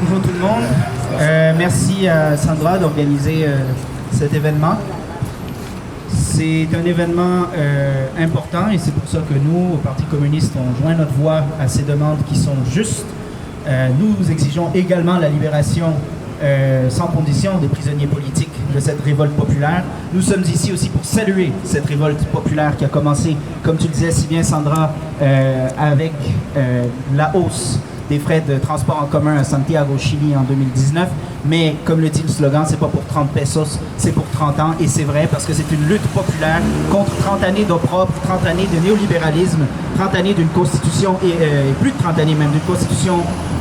Bonjour tout le monde. Merci à Sandra d'organiser cet événement. C'est un événement important et c'est pour ça que nous, au Parti communiste, on joint notre voix à ces demandes qui sont justes. Nous exigeons également la libération sans condition des prisonniers politiques de cette révolte populaire. Nous sommes ici aussi pour saluer cette révolte populaire qui a commencé, comme tu le disais si bien Sandra, avec la hausse des frais de transport en commun à Santiago, Chili en 2019. Mais comme le dit le slogan, c'est pas pour 30 pesos, c'est pour 30 ans. Et c'est vrai parce que c'est une lutte populaire contre 30 années d'opprobre, 30 années de néolibéralisme, 30 années d'une constitution, et plus de 30 années même, d'une constitution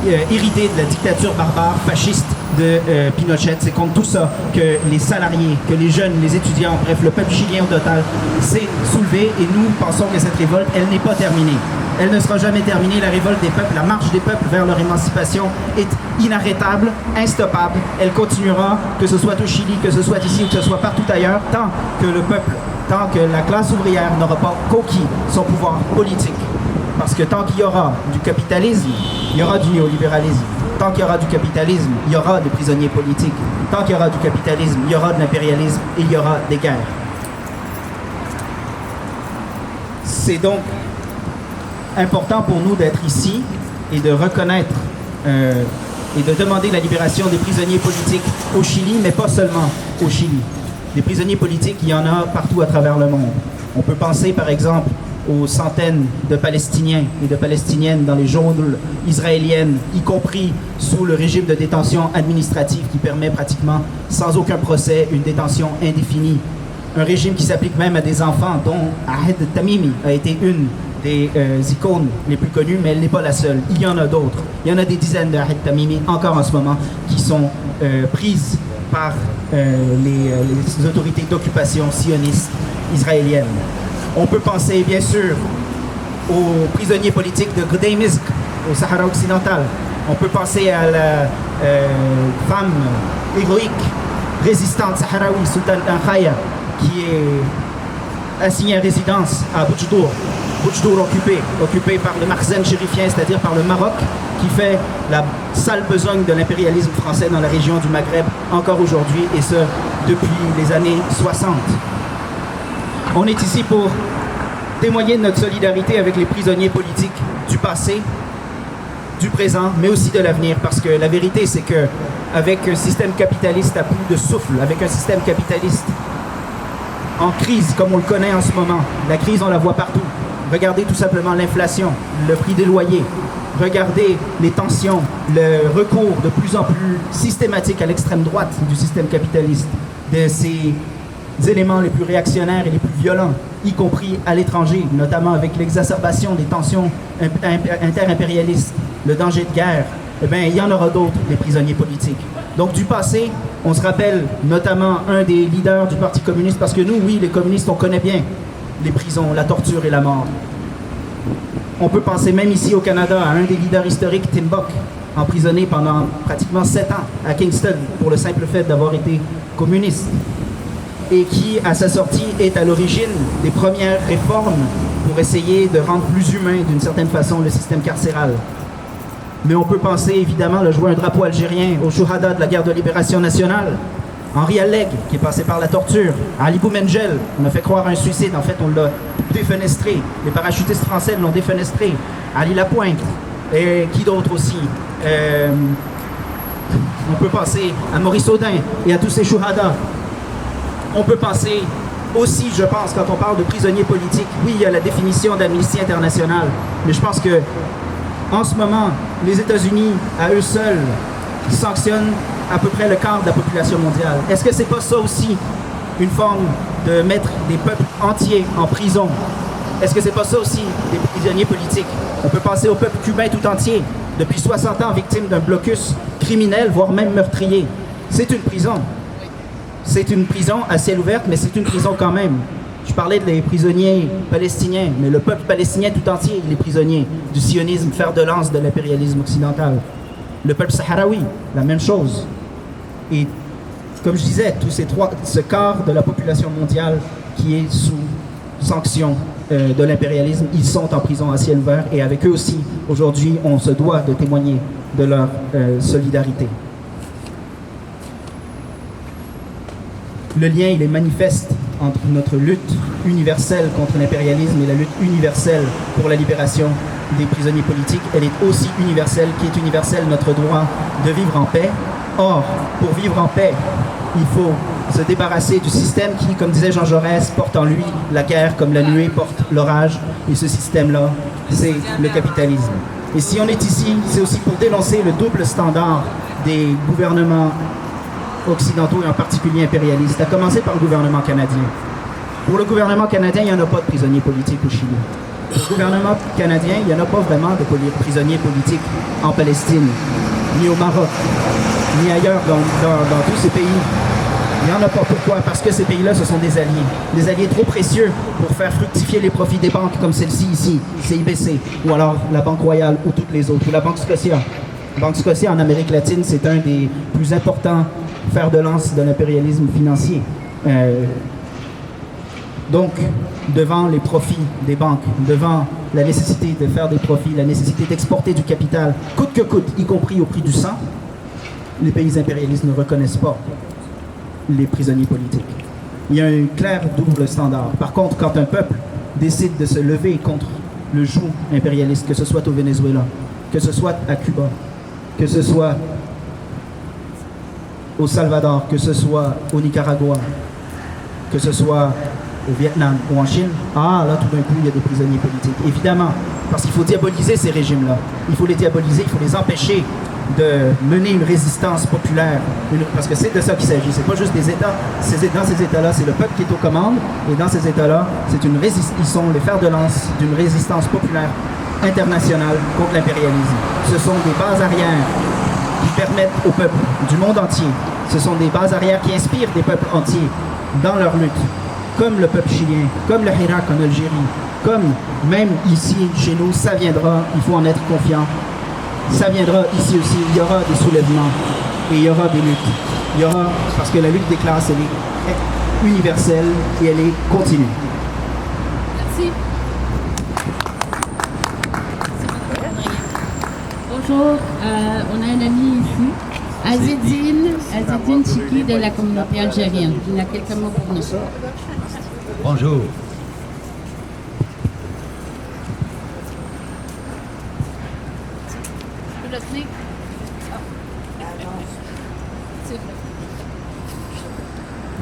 héritée de la dictature barbare, fasciste de Pinochet. C'est contre tout ça que les salariés, que les jeunes, les étudiants, bref, le peuple chilien au total s'est soulevé. Et nous pensons que cette révolte, elle n'est pas terminée. Elle ne sera jamais terminée. La révolte des peuples, la marche des peuples vers leur émancipation est inarrêtable, instoppable. Elle continuera, que ce soit au Chili, que ce soit ici ou que ce soit partout ailleurs, tant que le peuple, tant que la classe ouvrière n'aura pas conquis son pouvoir politique. Parce que tant qu'il y aura du capitalisme, il y aura du néolibéralisme. Tant qu'il y aura du capitalisme, il y aura des prisonniers politiques. Tant qu'il y aura du capitalisme, il y aura de l'impérialisme et il y aura des guerres. C'est donc important pour nous d'être ici et de reconnaître et de demander la libération des prisonniers politiques au Chili, mais pas seulement au Chili. Des prisonniers politiques, il y en a partout à travers le monde. On peut penser par exemple aux centaines de Palestiniens et de Palestiniennes dans les geôles israéliennes, y compris sous le régime de détention administrative qui permet pratiquement, sans aucun procès, une détention indéfinie. Un régime qui s'applique même à des enfants, dont Ahed Tamimi a été une des icônes les plus connues, mais elle n'est pas la seule. Il y en a d'autres. Il y en a des dizaines de Ahed Tamimi encore en ce moment qui sont prises par les autorités d'occupation sionistes israéliennes. On peut penser, bien sûr, aux prisonniers politiques de Gdei Mizq, au Sahara occidental. On peut penser à la femme héroïque, résistante sahraoui, Sultan Khaya, qui est assignée à résidence à Boujdour. Boujdour occupé par le Makhzen chérifien, c'est-à-dire par le Maroc, qui fait la sale besogne de l'impérialisme français dans la région du Maghreb, encore aujourd'hui, et ce, depuis les années 60. On est ici pour témoigner de notre solidarité avec les prisonniers politiques du passé, du présent, mais aussi de l'avenir, parce que la vérité, c'est que avec un système capitaliste à bout de souffle, avec un système capitaliste en crise comme on le connaît en ce moment, la crise on la voit partout. Regardez tout simplement l'inflation, le prix des loyers, regardez les tensions, le recours de plus en plus systématique à l'extrême droite du système capitaliste, de ces éléments les plus réactionnaires et les plus violents, y compris à l'étranger, notamment avec l'exacerbation des tensions inter-impérialistes, le danger de guerre. Eh bien, il y en aura d'autres, des prisonniers politiques. Donc, du passé, on se rappelle notamment un des leaders du Parti communiste, parce que nous, oui, les communistes, on connaît bien les prisons, la torture et la mort. On peut penser même ici au Canada à un des leaders historiques, Tim Buck, emprisonné pendant pratiquement 7 ans à Kingston pour le simple fait d'avoir été communiste, et qui, à sa sortie, est à l'origine des premières réformes pour essayer de rendre plus humain, d'une certaine façon, le système carcéral. Mais on peut penser, évidemment, le jouer un drapeau algérien au Chouhada de la guerre de libération nationale, Henri Alleg, qui est passé par la torture, Ali Boumengel, on a fait croire à un suicide, en fait, on l'a défenestré. Les parachutistes français l'ont défenestré. Ali Lapointe, et qui d'autre aussi on peut penser à Maurice Audin et à tous ces Chouhadas. On peut penser aussi, je pense, quand on parle de prisonniers politiques, oui, il y a la définition d'Amnesty International, mais je pense que en ce moment, les États-Unis, à eux seuls, sanctionnent à peu près le quart de la population mondiale. Est-ce que c'est pas ça aussi une forme de mettre des peuples entiers en prison? Est-ce que c'est pas ça aussi des prisonniers politiques? On peut penser au peuple cubain tout entier, depuis 60 ans victime d'un blocus criminel, voire même meurtrier. C'est une prison. C'est une prison à ciel ouvert, mais c'est une prison quand même. Je parlais des prisonniers palestiniens, mais le peuple palestinien tout entier, il est prisonnier du sionisme, fer de lance de l'impérialisme occidental. Le peuple sahraoui, la même chose. Et comme je disais, ce quart de la population mondiale qui est sous sanction de l'impérialisme, ils sont en prison à ciel ouvert et avec eux aussi, aujourd'hui, on se doit de témoigner de leur solidarité. Le lien, il est manifeste entre notre lutte universelle contre l'impérialisme et la lutte universelle pour la libération des prisonniers politiques. Elle est aussi universelle, qui est universelle notre droit de vivre en paix. Or, pour vivre en paix, il faut se débarrasser du système qui, comme disait Jean Jaurès, porte en lui la guerre comme la nuée porte l'orage. Et ce système-là, c'est le capitalisme. Et si on est ici, c'est aussi pour dénoncer le double standard des gouvernements occidentaux et en particulier impérialistes, à commencer par le gouvernement canadien. Pour le gouvernement canadien, il n'y en a pas de prisonniers politiques au Chili. Pour le gouvernement canadien, il n'y en a pas vraiment de prisonniers politiques en Palestine, ni au Maroc, ni ailleurs dans tous ces pays. Il n'y en a pas. Pourquoi? Parce que ces pays-là, ce sont des alliés trop précieux pour faire fructifier les profits des banques comme celle-ci ici, CIBC, ou alors la Banque Royale ou toutes les autres, ou la Banque Scotia. La Banque Scotia en Amérique latine, c'est un des plus importants fers de lance de l'impérialisme financier. Donc, devant les profits des banques, devant la nécessité de faire des profits, la nécessité d'exporter du capital, coûte que coûte, y compris au prix du sang, les pays impérialistes ne reconnaissent pas les prisonniers politiques. Il y a un clair double standard. Par contre, quand un peuple décide de se lever contre le joug impérialiste, que ce soit au Venezuela, que ce soit à Cuba, que ce soit au Salvador, que ce soit au Nicaragua, que ce soit au Vietnam ou en Chine, là, tout d'un coup, il y a des prisonniers politiques. Évidemment, parce qu'il faut diaboliser ces régimes-là. Il faut les diaboliser, il faut les empêcher de mener une résistance populaire. Parce que c'est de ça qu'il s'agit. C'est pas juste des États. Dans ces États-là, c'est le peuple qui est aux commandes. Et dans ces États-là, ils sont les fers de lance d'une résistance populaire internationale contre l'impérialisme. Ce sont des bases arrières qui permettent aux peuples du monde entier. Ce sont des bases arrières qui inspirent des peuples entiers dans leur lutte. Comme le peuple chilien, comme le Hirak en Algérie, comme même ici, chez nous, ça viendra, il faut en être confiant. Ça viendra ici aussi, il y aura des soulèvements et il y aura des luttes. Il y aura, parce que la lutte des classes, elle est universelle et elle est continue. Merci. Bonjour, on a un ami ici, Azedine Chiki de la communauté algérienne. Il a quelques mots pour nous. Bonjour.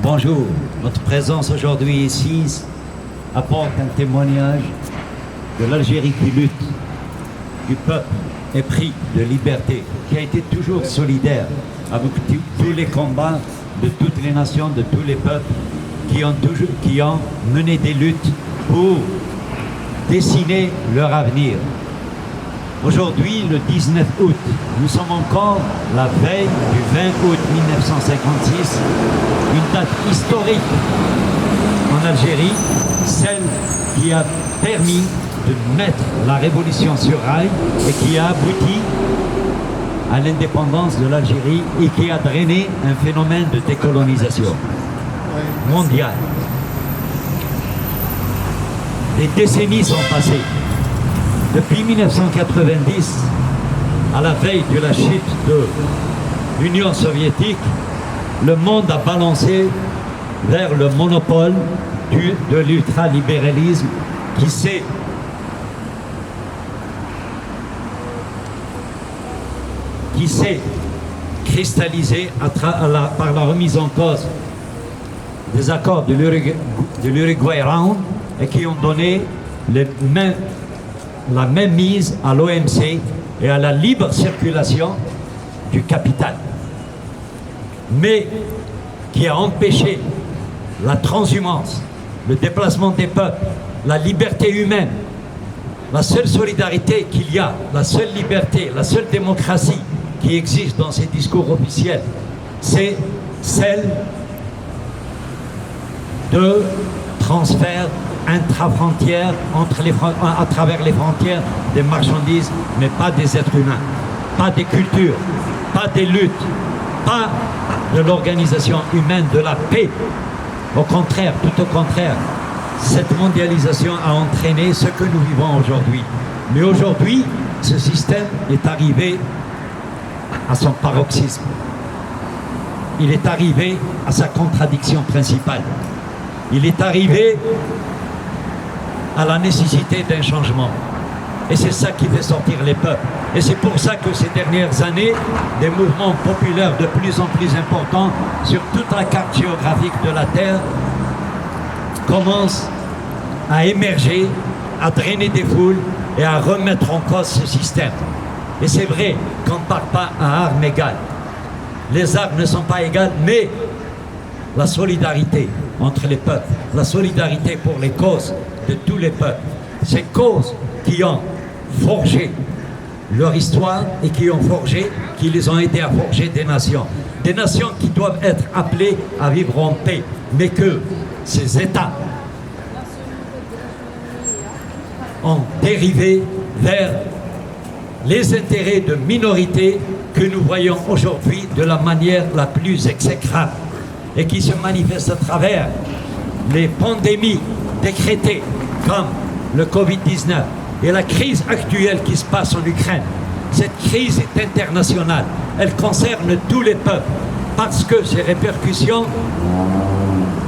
Bonjour. Notre présence aujourd'hui ici apporte un témoignage de l'Algérie qui lutte, du peuple épris de liberté, qui a été toujours solidaire avec tous les combats de toutes les nations, de tous les peuples qui ont mené des luttes pour dessiner leur avenir. Aujourd'hui, le 19 août, nous sommes encore la veille du 20 août 1956, une date historique en Algérie, celle qui a permis de mettre la révolution sur rail et qui a abouti à l'indépendance de l'Algérie et qui a drainé un phénomène de décolonisation mondiale. Des décennies sont passées. Depuis 1990, à la veille de la chute de l'Union soviétique, le monde a balancé vers le monopole de l'ultralibéralisme qui s'est cristallisé par la remise en cause des accords de l'Uruguay Round et qui ont donné la même mise à l'OMC et à la libre circulation du capital, mais qui a empêché la transhumance, le déplacement des peuples, la liberté humaine. La seule solidarité qu'il y a, la seule liberté, la seule démocratie qui existe dans ces discours officiels, c'est celle de transfert intra-frontières à travers les frontières des marchandises, mais pas des êtres humains, pas des cultures, pas des luttes, pas de l'organisation humaine de la paix. Au contraire, tout au contraire, cette mondialisation a entraîné ce que nous vivons aujourd'hui. Mais aujourd'hui, ce système est arrivé à son paroxysme. Il est arrivé à sa contradiction principale. Il est arrivé à la nécessité d'un changement. Et c'est ça qui fait sortir les peuples. Et c'est pour ça que ces dernières années, des mouvements populaires de plus en plus importants sur toute la carte géographique de la Terre commencent à émerger, à drainer des foules et à remettre en cause ce système. Et c'est vrai qu'on ne parle pas à armes égales. Les armes ne sont pas égales, mais la solidarité entre les peuples, la solidarité pour les causes de tous les peuples, ces causes qui ont forgé leur histoire et qui les ont aidés à forger des nations qui doivent être appelées à vivre en paix, mais que ces États ont dérivé vers les intérêts de minorités que nous voyons aujourd'hui de la manière la plus exécrable et qui se manifestent à travers les pandémies décrétées comme le Covid-19 et la crise actuelle qui se passe en Ukraine. Cette crise est internationale, elle concerne tous les peuples parce que ces répercussions,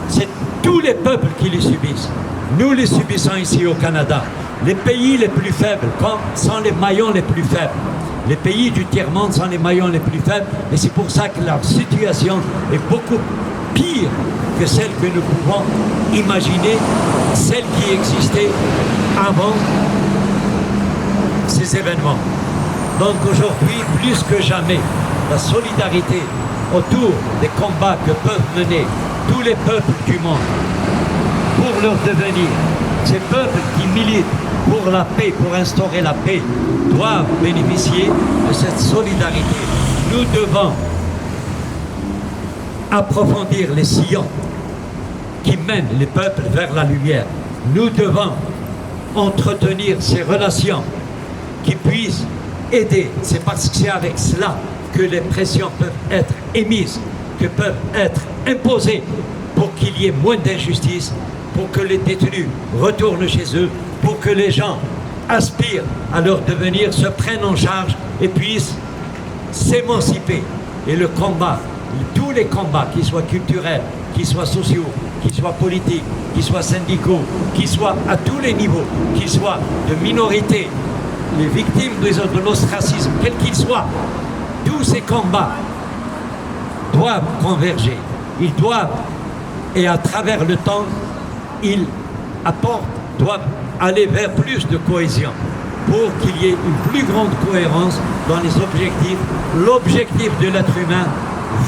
c'est tous les peuples qui les subissent. Nous les subissons ici au Canada. Les pays les plus faibles sont les maillons les plus faibles. Les pays du tiers-monde sont les maillons les plus faibles et c'est pour ça que leur situation est beaucoup pire que celle que nous pouvons imaginer, celle qui existait avant ces événements. Donc aujourd'hui, plus que jamais, la solidarité autour des combats que peuvent mener tous les peuples du monde pour leur devenir, ces peuples qui militent pour la paix, pour instaurer la paix, doivent bénéficier de cette solidarité. Nous devons approfondir les sillons qui mènent les peuples vers la lumière. Nous devons entretenir ces relations qui puissent aider. C'est parce que c'est avec cela que les pressions peuvent être émises, que peuvent être imposées pour qu'il y ait moins d'injustice, pour que les détenus retournent chez eux, pour que les gens aspirent à leur devenir, se prennent en charge et puissent s'émanciper. Et le combat, tous les combats, qu'ils soient culturels, qu'ils soient sociaux, qu'ils soient politiques, qu'ils soient syndicaux, qu'ils soient à tous les niveaux, qu'ils soient de minorités, les victimes de l'ostracisme, quels qu'ils soient, tous ces combats doivent converger. Ils doivent, et à travers le temps, ils doivent aller vers plus de cohésion pour qu'il y ait une plus grande cohérence dans les objectifs. L'objectif de l'être humain,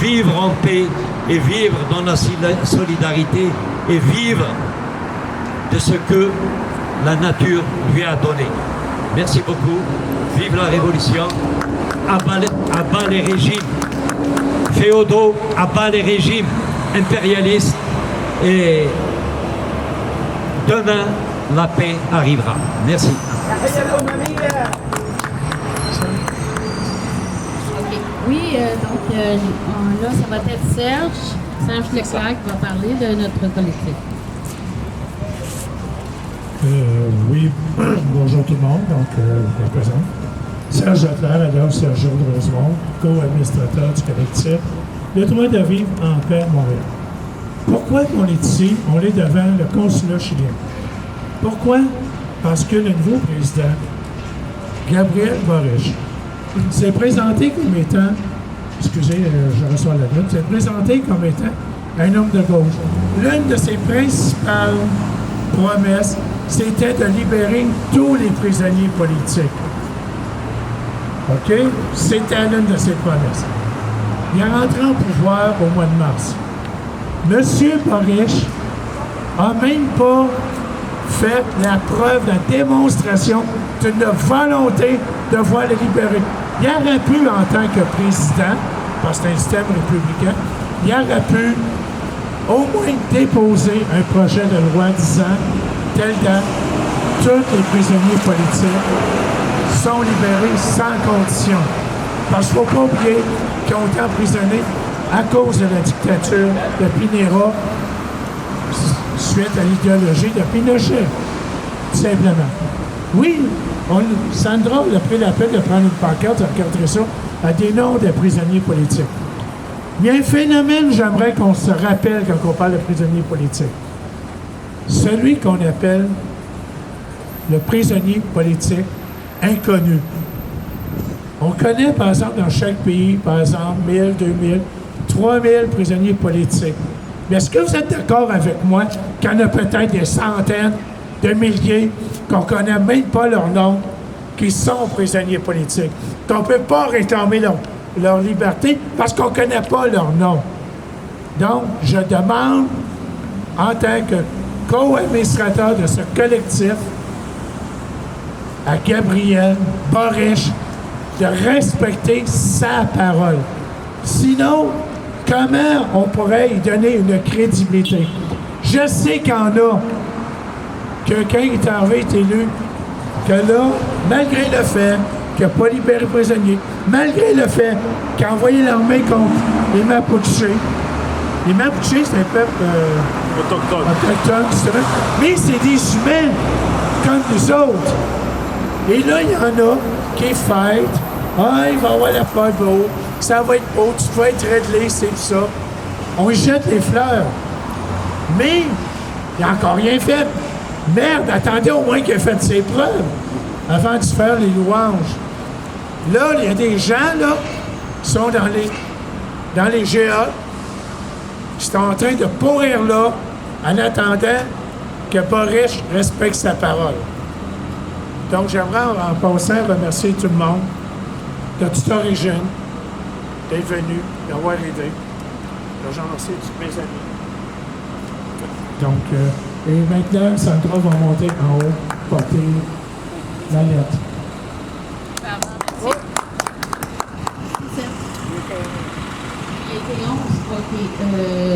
vivre en paix et vivre dans la solidarité et vivre de ce que la nature lui a donné. Merci beaucoup. Vive la révolution. À bas les régimes féodaux, à bas les régimes impérialistes. Et demain, la paix arrivera. Merci. Oui, donc là, ça va être Serge Leclerc qui va parler de notre collectif. Oui, bonjour tout le monde. Donc, je me présente. Serge Leclerc, alias Serge Rosemont, co-administrateur du collectif Le droit de vivre en paix Montréal. Pourquoi on est ici? On est devant le consulat chilien. Pourquoi? Parce que le nouveau président, Gabriel Boric, s'est présenté comme étant, excusez, je reçois la note, s'est présenté comme étant un homme de gauche. L'une de ses principales promesses, c'était de libérer tous les prisonniers politiques. OK? C'était l'une de ses promesses. Il est rentré en pouvoir au mois de mars. M. Boric n'a même pas fait la preuve, la démonstration d'une volonté de voir les libérer. Il aurait pu, en tant que président, parce que c'est un système républicain, il aurait pu au moins déposer un projet de loi disant, telle date, tous les prisonniers politiques sont libérés sans condition. Parce qu'il ne faut pas oublier qu'ils ont été emprisonnés à cause de la dictature de Pinera suite à l'idéologie de Pinochet, tout simplement. Oui, Sandra a pris la peine de prendre une pancarte, elle regarderait ça, à des noms de prisonniers politiques. Il y a un phénomène, j'aimerais qu'on se rappelle quand on parle de prisonniers politiques. Celui qu'on appelle le prisonnier politique inconnu. On connaît, par exemple, dans chaque pays, par exemple, 1000, 2000, 3000 prisonniers politiques. Mais est-ce que vous êtes d'accord avec moi qu'il y en a peut-être des centaines de milliers qu'on ne connaît même pas leur nom, qui sont prisonniers politiques, qu'on ne peut pas réclamer leur liberté parce qu'on ne connaît pas leur nom? Donc, je demande, en tant que co-administrateur de ce collectif, à Gabriel Borish de respecter sa parole. Sinon, comment on pourrait y donner une crédibilité? Je sais qu'il y en a que quand il est arrivé, est élu, que là, malgré le fait qu'il n'a pas libéré les prisonniers, malgré le fait qu'il a envoyé l'armée contre les Mapuches, c'est un peuple autochtone, mais c'est des humains comme nous autres. Et là, il y en a qui fêtent. Ah, il va y avoir la pomme beau, ça va être beau, tu vas être réglé, c'est ça. On jette les fleurs. Mais, il n'a encore rien fait. Merde, attendez au moins qu'il ait fait ses preuves avant de se faire les louanges. Là, il y a des gens, là, qui sont dans les GA, qui sont en train de pourrir là, en attendant que Borish respecte sa parole. Donc, j'aimerais en passant remercier tout le monde de toute origine d'être venu, d'avoir aidé. J'en remercie tous mes amis. Donc, et maintenant, Sandra va monter en haut, porter la lettre.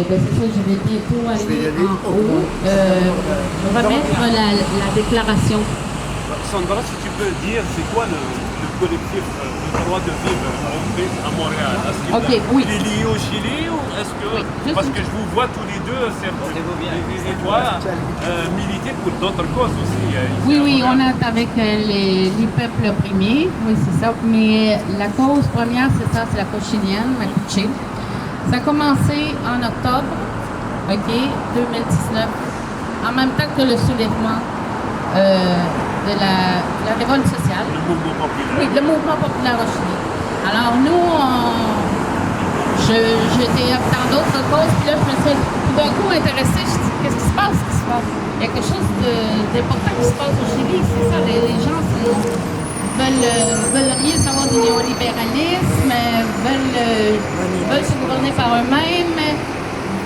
C'est ça, je vais bientôt aller en haut remettre la déclaration. Sandra, si tu peux dire, c'est quoi le collectif, le droit de vivre à Montréal? OK, oui. Il est lié au Chili ou est-ce que... Oui, parce que je vous vois tous les deux, et toi, militer pour d'autres causes aussi. Oui, on est avec les peuples opprimés, oui, c'est ça. Mais la cause première, c'est ça, c'est la cause chilienne, Mapuche. Ça a commencé en octobre, OK, 2019, en même temps que le soulèvement de la révolte sociale. Le mouvement populaire. Oui, le mouvement populaire au Chili. Alors nous, j'étais dans d'autres causes, puis là, je me suis tout d'un coup intéressée, je dis, qu'est-ce qui se passe? Il y a quelque chose d'important qui se passe au Chili, c'est ça, les gens veulent rien savoir du néolibéralisme, veulent se gouverner par eux-mêmes,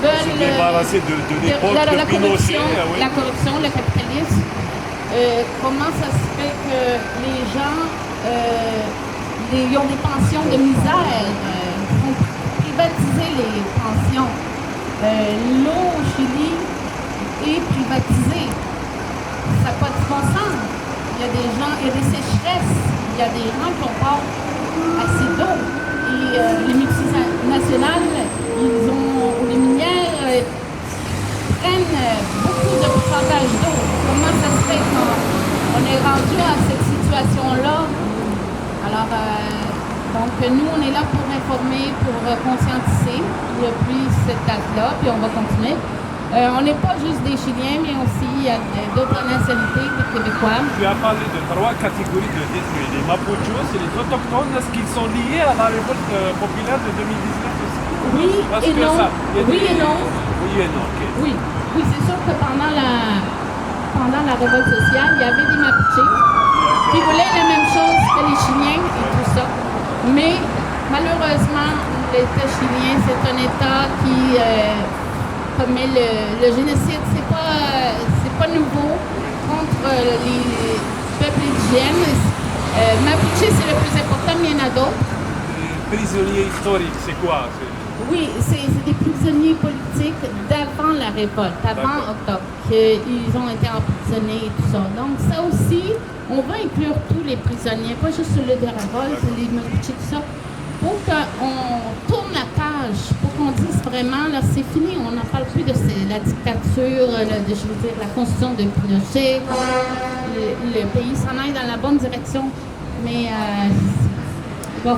veulent se débarrasser de l'époque de la Pinochet. corruption, la corruption, le capitalisme. Comment ça se fait que les gens ils ont des pensions de misère, ils font privatiser les pensions. L'eau au Chili est privatisée. Ça n'a pas de bon sens. Il y a des sécheresses, il y a des gens qui ont pas assez d'eau. Et les multinationales, les minières prennent beaucoup de pourcentage d'eau. Comment ça se fait qu'on est rendu à cette situation-là? Alors, donc nous, on est là pour informer, pour conscientiser depuis cette date-là, puis on va continuer. On n'est pas juste des Chiliens, mais aussi il y a d'autres nationalités, des Québécois. Tu as parlé de 3 catégories de détruits. Les Mapuches et les Autochtones, est-ce qu'ils sont liés à la révolte populaire de 2019 aussi? Oui et non. Oui et non. Oui et non, OK. Oui, c'est sûr que pendant la révolte sociale, il y avait des Mapuches qui voulaient la même chose que les Chiliens et tout ça. Mais malheureusement, l'État chilien, c'est un État qui commet le génocide. C'est pas nouveau contre les peuples indigènes. Mapuche, c'est le plus important, mais il y en a d'autres. Les prisonniers historiques, c'est quoi? Oui, c'est des prisonniers politiques d'avant la révolte, avant octobre, qu'ils ont été emprisonnés et tout ça. Donc ça aussi, on va inclure tous les prisonniers, pas juste ceux de la révolte, les Mapuches, tout ça, pour qu'on tourne la page, pour qu'on dise vraiment vraiment, là, c'est fini. On n'en parle plus de la dictature, je veux dire, la constitution de Pinochet. Le pays s'en aille dans la bonne direction. Mais